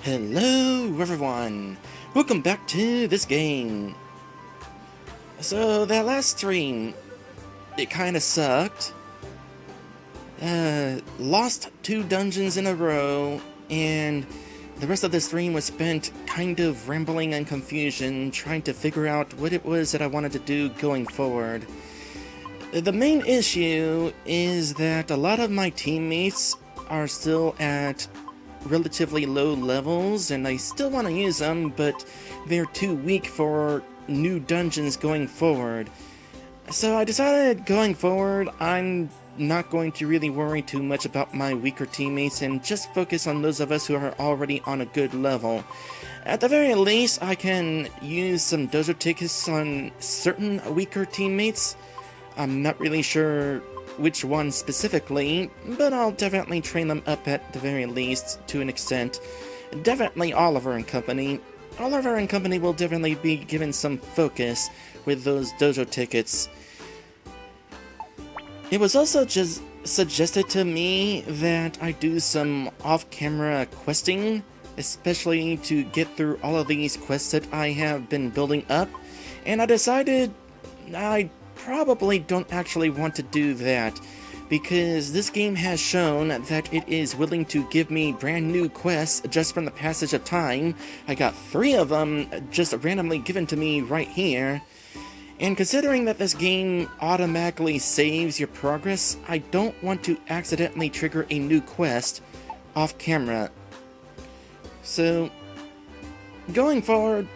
Hello everyone! Welcome back to this game. So that last stream, it kinda sucked. Lost 2 dungeons in a row, and the rest of the stream was spent kind of rambling and confusion, trying to figure out what it was that I wanted to do going forward. The main issue is that a lot of my teammates are still at relatively low levels, and I still want to use them, but they're too weak for new dungeons going forward. So I decided going forward, I'm not going to really worry too much about my weaker teammates and just focus on those of us who are already on a good level. At the very least, I can use some dojo tickets on certain weaker teammates. I'm not really sure which one specifically, but I'll definitely train them up at the very least to an extent. Definitely Oliver and Company. Oliver and Company will definitely be given some focus with those dojo tickets. It was also just suggested to me that I do some off-camera questing, especially to get through all of these quests that I have been building up, and I decided I probably don't actually want to do that, because this game has shown that it is willing to give me brand new quests just from the passage of time. I got 3 of them just randomly given to me right here, and considering that this game automatically saves your progress, I don't want to accidentally trigger a new quest off camera. So, going forward,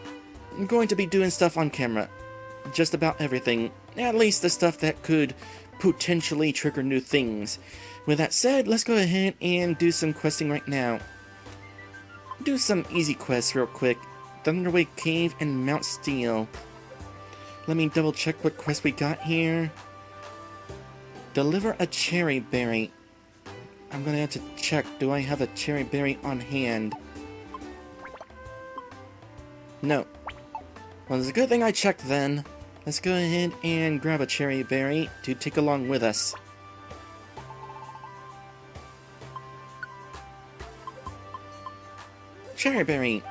I'm going to be doing stuff on camera. Just about everything. At least the stuff that could potentially trigger new things. With that said, let's go ahead and do some questing right now. Do some easy quests real quick. Thunderway Cave and Mount Steel. Let me double check what quest we got here. Deliver a cherry berry. I'm gonna have to check, do I have a cherry berry on hand? No. Well, it's a good thing I checked then. Let's go ahead and grab a cherry berry to take along with us. Cherry berry.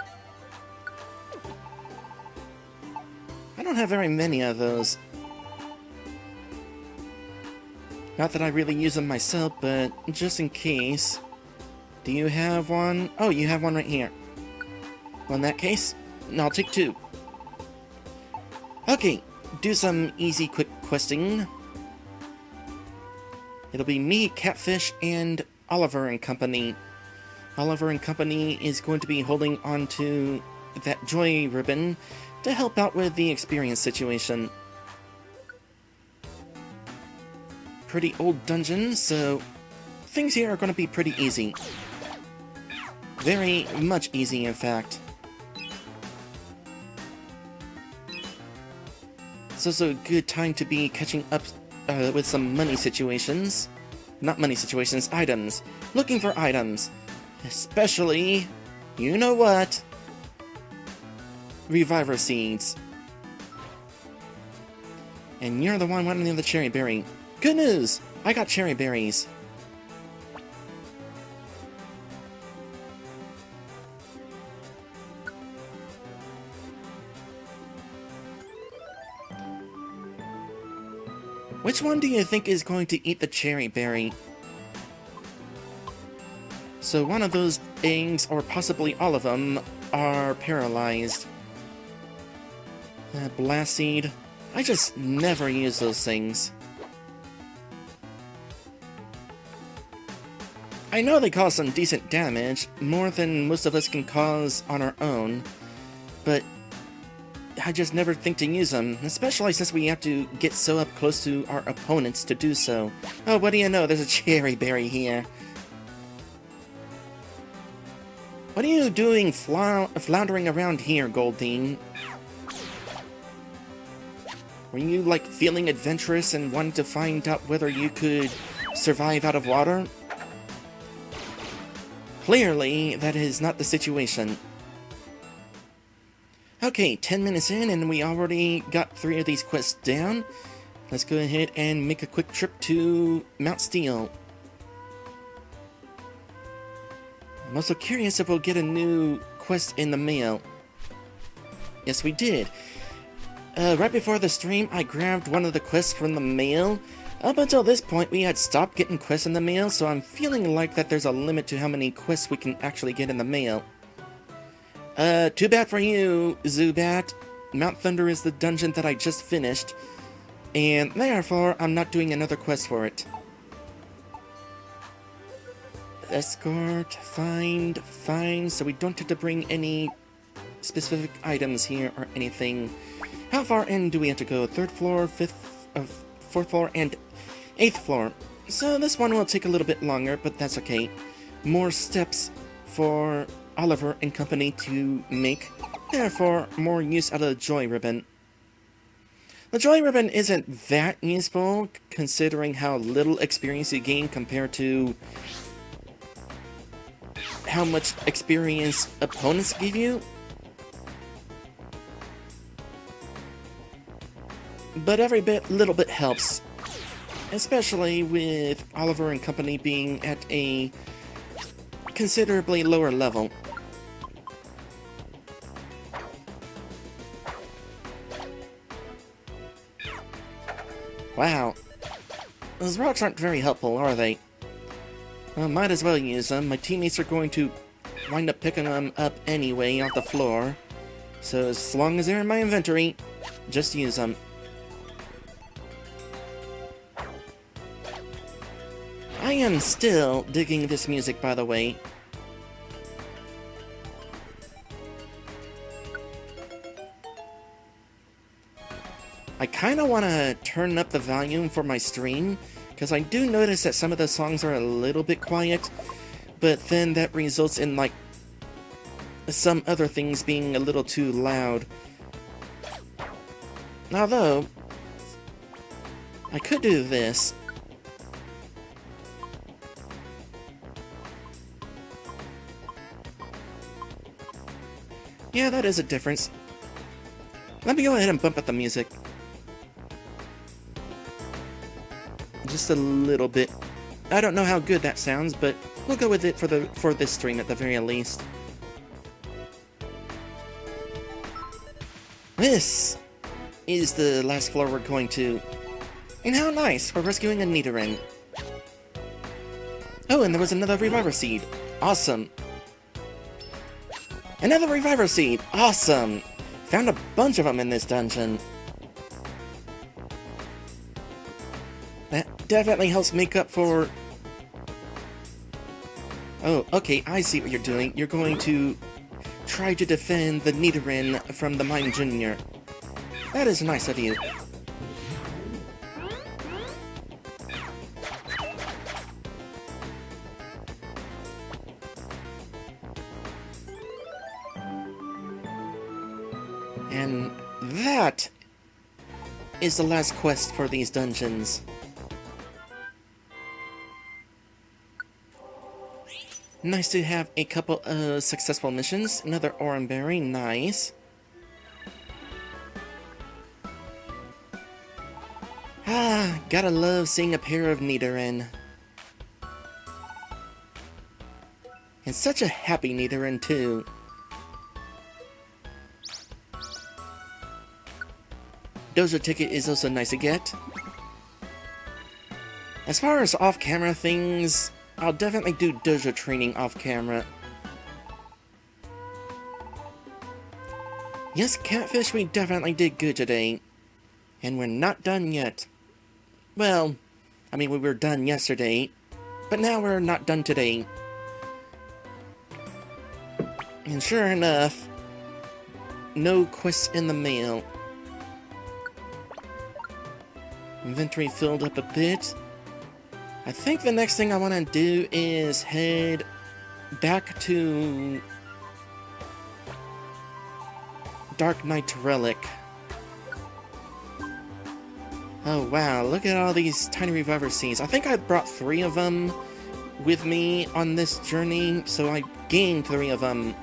I don't have very many of those. Not that I really use them myself, but just in case. Do you have one? Oh, you have one right here. Well, in that case, I'll take 2. Okay. Do some easy quick questing. It'll be me, Catfish, and Oliver and Company. Oliver and Company is going to be holding on to that joy ribbon to help out with the experience situation. Pretty old dungeon, so things here are going to be pretty easy. Very much easy, in fact. It's also a good time to be catching up with some money situations. Not money situations, items. Looking for items. Especially, you know what? Reviver seeds. And you're the one wanting the cherry berry. Good news! I got cherry berries. Which one do you think is going to eat the cherry berry? So one of those eggs, or possibly all of them, are paralyzed. Blast seed. I just never use those things. I know they cause some decent damage, more than most of us can cause on our own, but I just never think to use them, especially since we have to get so up close to our opponents to do so. Oh, what do you know, there's a cherry berry here. What are you doing floundering around here, Goldine? Were you, like, feeling adventurous and wanting to find out whether you could survive out of water? Clearly, that is not the situation. Okay, 10 minutes in and we already got 3 of these quests down. Let's go ahead and make a quick trip to Mount Steel. I'm also curious if we'll get a new quest in the mail. Yes, we did. Right before the stream, I grabbed one of the quests from the mail. Up until this point, we had stopped getting quests in the mail, so I'm feeling like that there's a limit to how many quests we can actually get in the mail. Too bad for you, Zubat. Mount Thunder is the dungeon that I just finished, and therefore, I'm not doing another quest for it. Escort, find, so we don't have to bring any specific items here or anything. How far in do we have to go? 3rd floor, 4th floor, and 8th floor. So this one will take a little bit longer, but that's okay. More steps for Oliver and company to make. Therefore, more use out of the Joy Ribbon. The Joy Ribbon isn't that useful, considering how little experience you gain compared to how much experience opponents give you. But every little bit helps, especially with Oliver and company being at a considerably lower level. Wow, those rocks aren't very helpful, are they? Well, might as well use them. My teammates are going to wind up picking them up anyway off the floor. So as long as they're in my inventory, just use them. I am still digging this music, by the way. I kind of want to turn up the volume for my stream, because I do notice that some of the songs are a little bit quiet, but then that results in, like, some other things being a little too loud. Although, I could do this. Yeah, that is a difference. Let me go ahead and bump up the music. Just a little bit. I don't know how good that sounds, but we'll go with it for this stream at the very least. This is the last floor we're going to. And how nice, we're rescuing a Nidoran. Oh, and there was another Reviver Seed. Awesome. Another Reviver Seed! Awesome! Found a bunch of them in this dungeon. That definitely helps make up for... Oh, okay, I see what you're doing. You're going to try to defend the Nidoran from the Mime Jr. That is nice of you. And that is the last quest for these dungeons. Nice to have a couple of successful missions. Another Oran Berry, nice. Ah, gotta love seeing a pair of Nidoran. And such a happy Nidoran too. Dojo ticket is also nice to get. As far as off-camera things, I'll definitely do dojo training off-camera. Yes, Catfish, we definitely did good today. And we're not done yet. Well, I mean, we were done yesterday, but now we're not done today. And sure enough, no quests in the mail. Inventory filled up a bit. I think the next thing I want to do is head back to Darknight Relic. Oh wow, look at all these tiny Reviver Seeds. I think I brought 3 of them with me on this journey, so I gained 3 of them.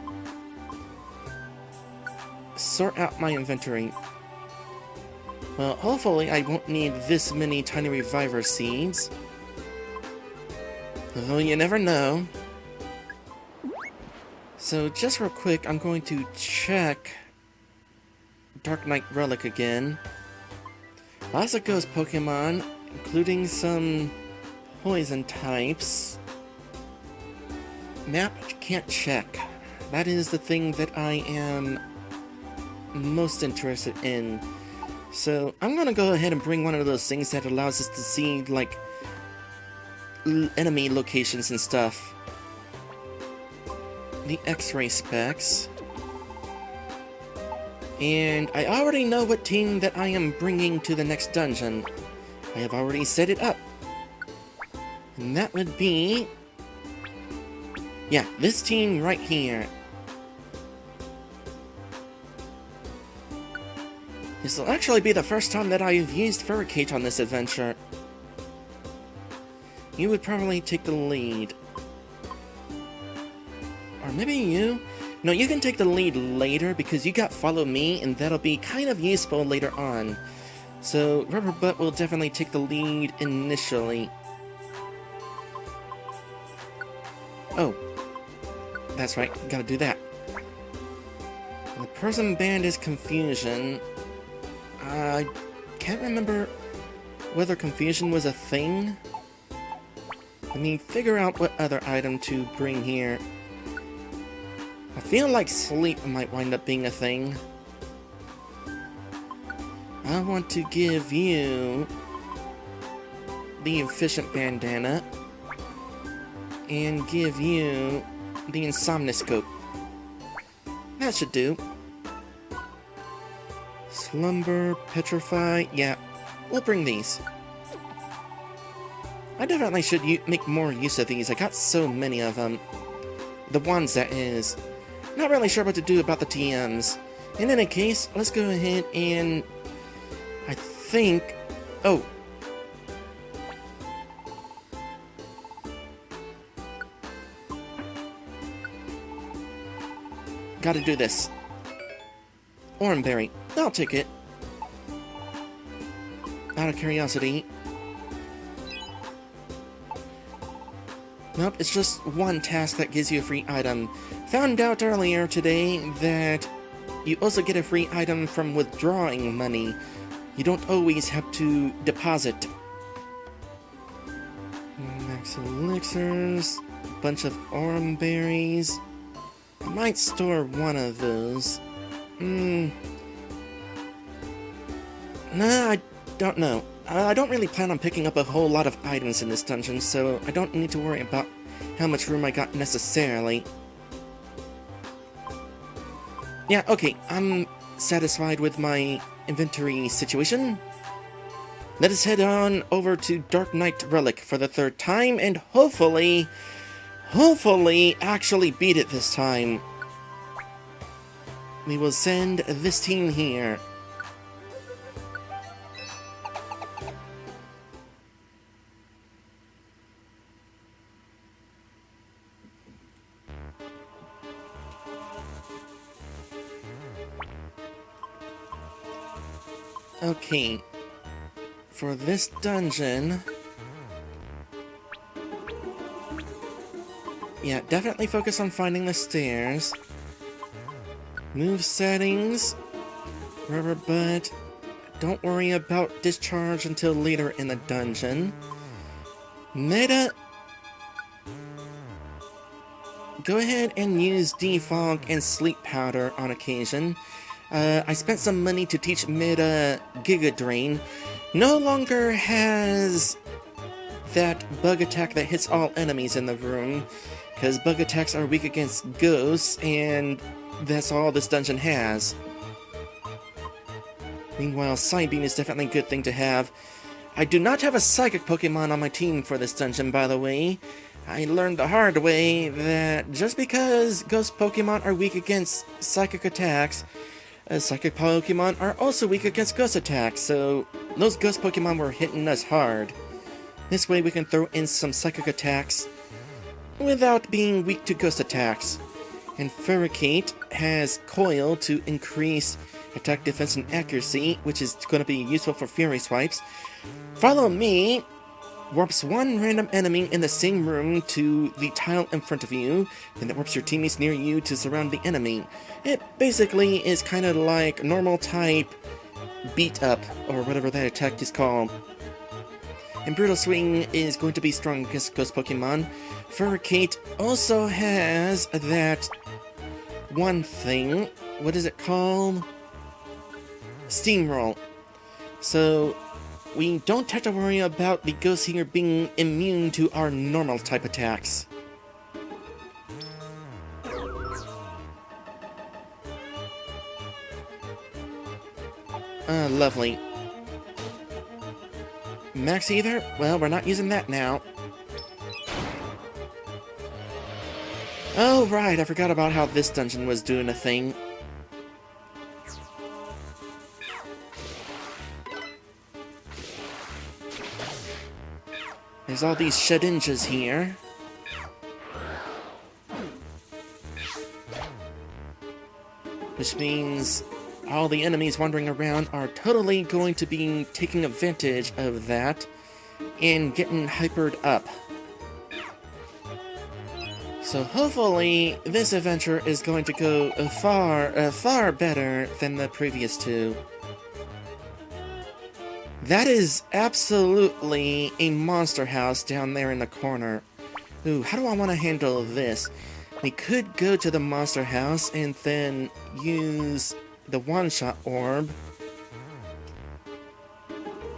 Sort out my inventory. Well, hopefully I won't need this many tiny Reviver Seeds. Although you never know. So just real quick, I'm going to check Darknight Relic again. Lots of ghost Pokemon, including some poison types. Map can't check. That is the thing that I am most interested in. So I'm gonna go ahead and bring one of those things that allows us to see, like, enemy locations and stuff. The X-ray specs. And I already know what team that I am bringing to the next dungeon. I have already set it up. And that would be... yeah, this team right here. This will actually be the first time that I've used Furricate on this adventure. You would probably take the lead. Or maybe you? No, you can take the lead later because you got Follow Me, and that'll be kind of useful later on. So, Rubber Butt will definitely take the lead initially. Oh. That's right, gotta do that. The person banned is Confusion. I can't remember whether Confusion was a thing. Let me figure out what other item to bring here. I feel like Sleep might wind up being a thing. I want to give you the Efficient Bandana and give you the Insomniscope. That should do. Slumber, Petrify, yeah, we'll bring these. I definitely should make more use of these. I got so many of them. The ones, that is. Not really sure what to do about the TMs. In any case, let's go ahead and... I think... oh. Gotta do this. Oranberry. I'll take it. Out of curiosity. Nope, it's just one task that gives you a free item. Found out earlier today that you also get a free item from withdrawing money. You don't always have to deposit. Max elixirs, a bunch of aurum berries. I might store one of those. Nah, I don't know. I don't really plan on picking up a whole lot of items in this dungeon, so I don't need to worry about how much room I got necessarily. Yeah, okay, I'm satisfied with my inventory situation. Let us head on over to Darknight Relic for the third time, and hopefully actually beat it this time. We will send this team here. Okay, for this dungeon, yeah, definitely focus on finding the stairs. Move settings, Rubber Butt, don't worry about discharge until later in the dungeon. Meta, go ahead and use Defog and Sleep Powder on occasion. I spent some money to teach Meta Giga Drain. No longer has that bug attack that hits all enemies in the room, because bug attacks are weak against ghosts, and that's all this dungeon has. Meanwhile, Psybeam is definitely a good thing to have. I do not have a Psychic Pokemon on my team for this dungeon, by the way. I learned the hard way that just because Ghost Pokemon are weak against Psychic attacks, Psychic Pokemon are also weak against Ghost attacks, so those Ghost Pokemon were hitting us hard. This way we can throw in some Psychic attacks without being weak to Ghost attacks. And Furricate has Coil to increase attack, defense, and accuracy, which is going to be useful for Fury Swipes. Follow Me warps one random enemy in the same room to the tile in front of you, then it warps your teammates near you to surround the enemy. It basically is kind of like normal type beat up, or whatever that attack is called. And Brutal Swing is going to be strong against Ghost Pokemon. Furricate also has that one thing. What is it called? Steamroll. So we don't have to worry about the ghosts here being immune to our normal type attacks. Lovely. Max Ether? Well, we're not using that now. Oh, right, I forgot about how this dungeon was doing a thing. There's all these Shedinjas here. Which means all the enemies wandering around are totally going to be taking advantage of that and getting hypered up. So hopefully this adventure is going to go far better than the previous two. That is absolutely a monster house down there in the corner. Ooh, how do I want to handle this? We could go to the monster house and then use the one-shot orb.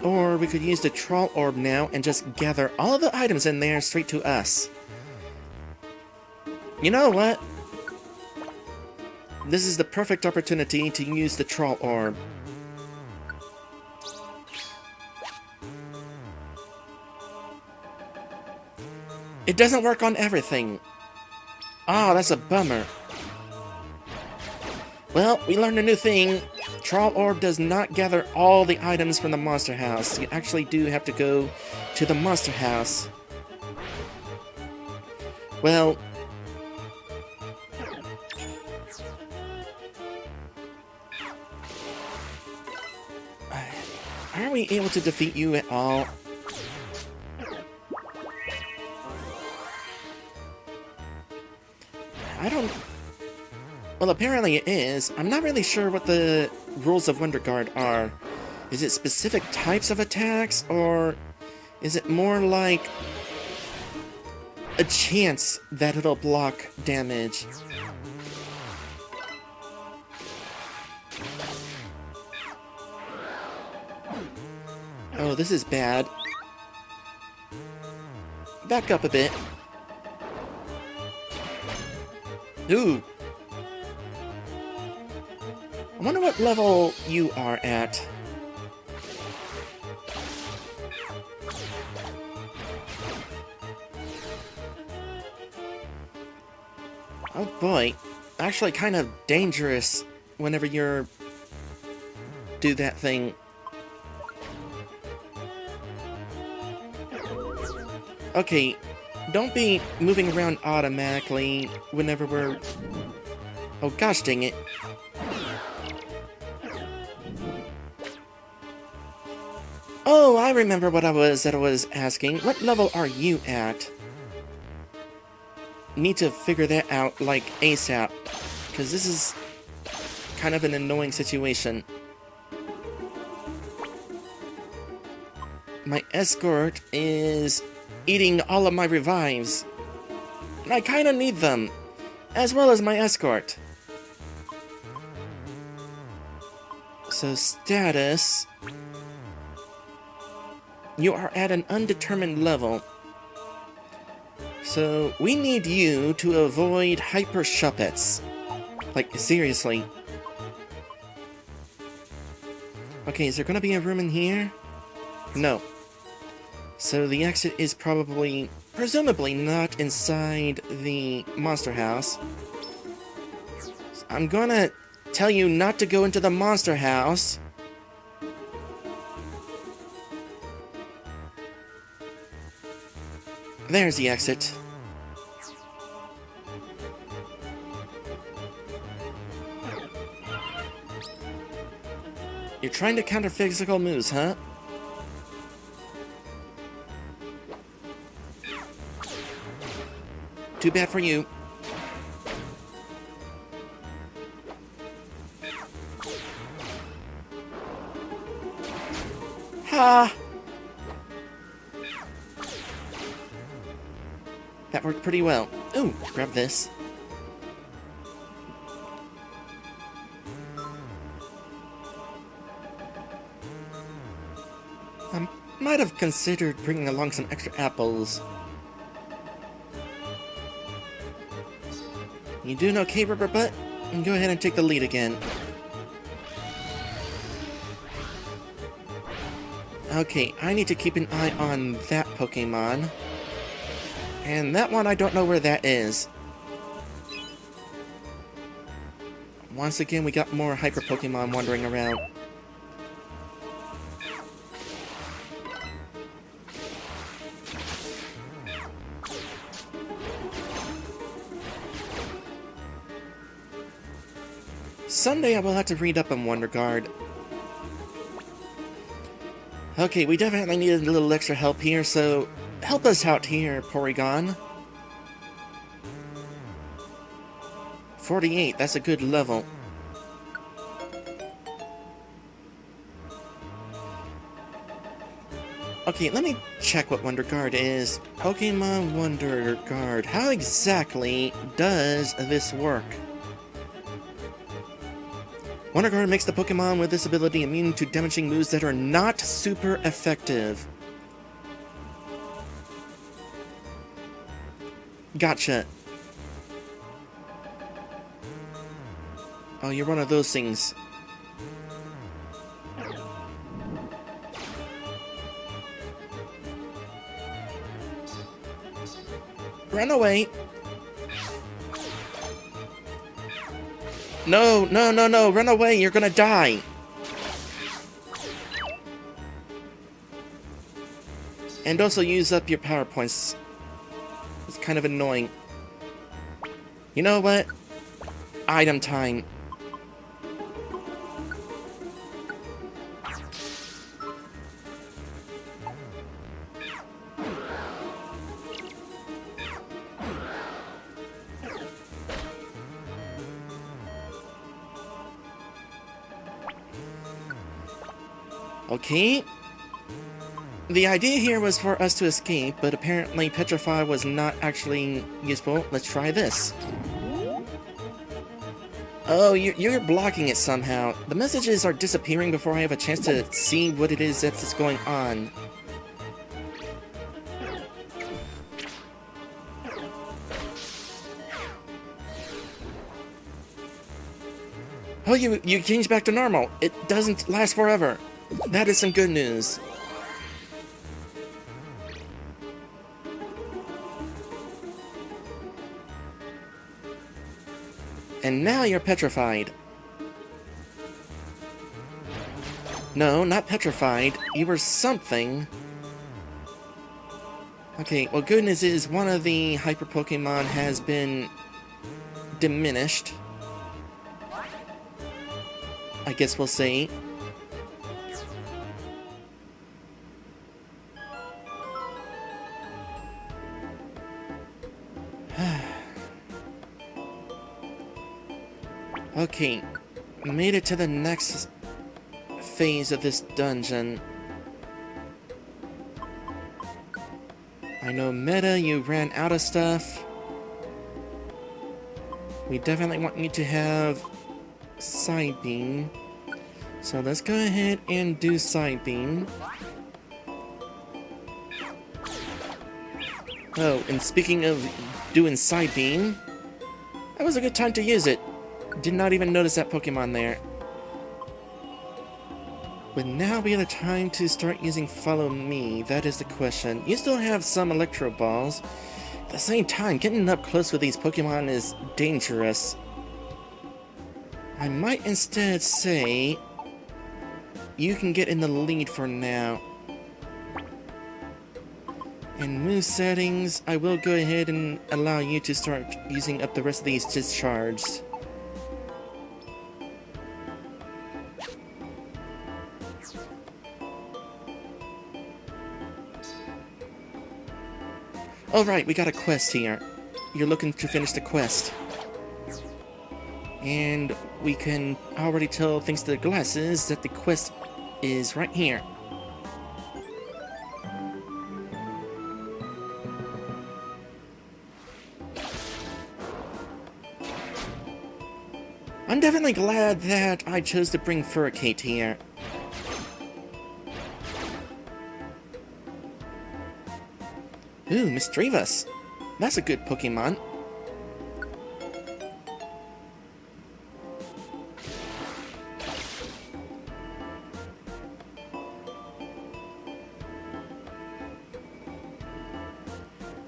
Or we could use the troll orb now and just gather all of the items in there straight to us. You know what? This is the perfect opportunity to use the troll orb. It doesn't work on everything. Ah, that's a bummer. Well, we learned a new thing. Troll Orb does not gather all the items from the monster house. You actually do have to go to the monster house. Well, are we able to defeat you at all? I don't... Well, apparently it is. I'm not really sure what the rules of Wonder Guard are. Is it specific types of attacks, or is it more like a chance that it'll block damage? Oh, this is bad. Back up a bit. Ooh. I wonder what level you are at. Oh boy. Actually kind of dangerous whenever you're... do that thing. Okay, don't be moving around automatically whenever we're... Oh gosh dang it. Oh, I remember what I was asking. What level are you at? Need to figure that out, like, ASAP. Because this is kind of an annoying situation. My escort is eating all of my revives. And I kinda need them. As well as my escort. So, status... You are at an undetermined level. So, we need you to avoid Hyper Shuppets. Like, seriously. Okay, is there gonna be a room in here? No. So the exit is presumably not inside the monster house. So I'm gonna tell you not to go into the monster house. There's the exit. You're trying to counter physical moves, huh? Too bad for you. Ha! That worked pretty well. Ooh, grab this. I might have considered bringing along some extra apples. You doing okay, Rubber Butt? Go ahead and take the lead again. Okay, I need to keep an eye on that Pokemon. And that one, I don't know where that is. Once again, we got more Hyper Pokemon wandering around. Someday I will have to read up on Wonder Guard. Okay, we definitely needed a little extra help here, so help us out here, Porygon. 48, that's a good level. Okay, let me check what Wonder Guard is. Pokemon Wonder Guard. How exactly does this work? Wonder Guard makes the Pokemon with this ability immune to damaging moves that are not super effective. Gotcha. Oh, you're one of those things. Run away! No, no, no, no, run away, you're gonna die! And also use up your power points. It's kind of annoying. You know what? Item time. Okay. The idea here was for us to escape, but apparently Petrify was not actually useful. Let's try this. Oh, you're blocking it somehow. The messages are disappearing before I have a chance to see what it is that's going on. Oh, you changed back to normal. It doesn't last forever. That is some good news. And now you're petrified. No, not petrified. You were something. Okay, well, good news is one of the Hyper Pokemon has been diminished. I guess we'll see. Okay, made it to the next phase of this dungeon. I know, Meta, you ran out of stuff. We definitely want you to have Side Beam. So let's go ahead and do Side Beam. Oh, and speaking of doing Side Beam, that was a good time to use it. Did not even notice that Pokemon there. Would now be the time to start using Follow Me? That is the question. You still have some Electro Balls. At the same time, getting up close with these Pokemon is dangerous. I might instead say you can get in the lead for now. In move settings, I will go ahead and allow you to start using up the rest of these discharges. Alright, we got a quest here. you're looking to finish the quest. And we can already tell, thanks to the glasses, that the quest is right here. I'm definitely glad that I chose to bring Furicate here. Ooh, Misdreavus. That's a good Pokemon.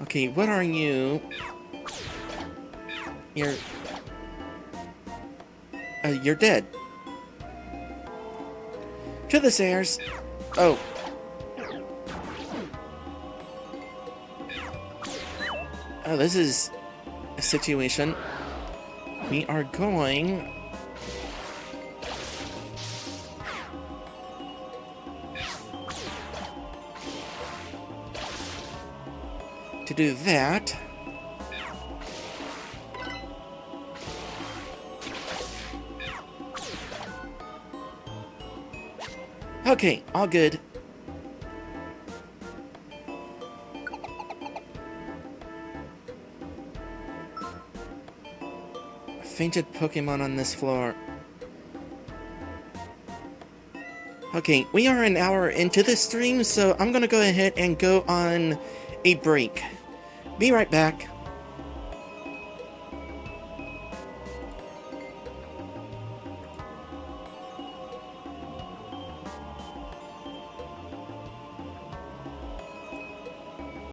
Okay, what are you? You're dead. To the stairs. Oh. Oh, this is a situation. We are going to do that. Okay, all good. Fainted Pokemon on this floor. Okay, we are an hour into this stream, so I'm gonna go ahead and go on a break. Be right back.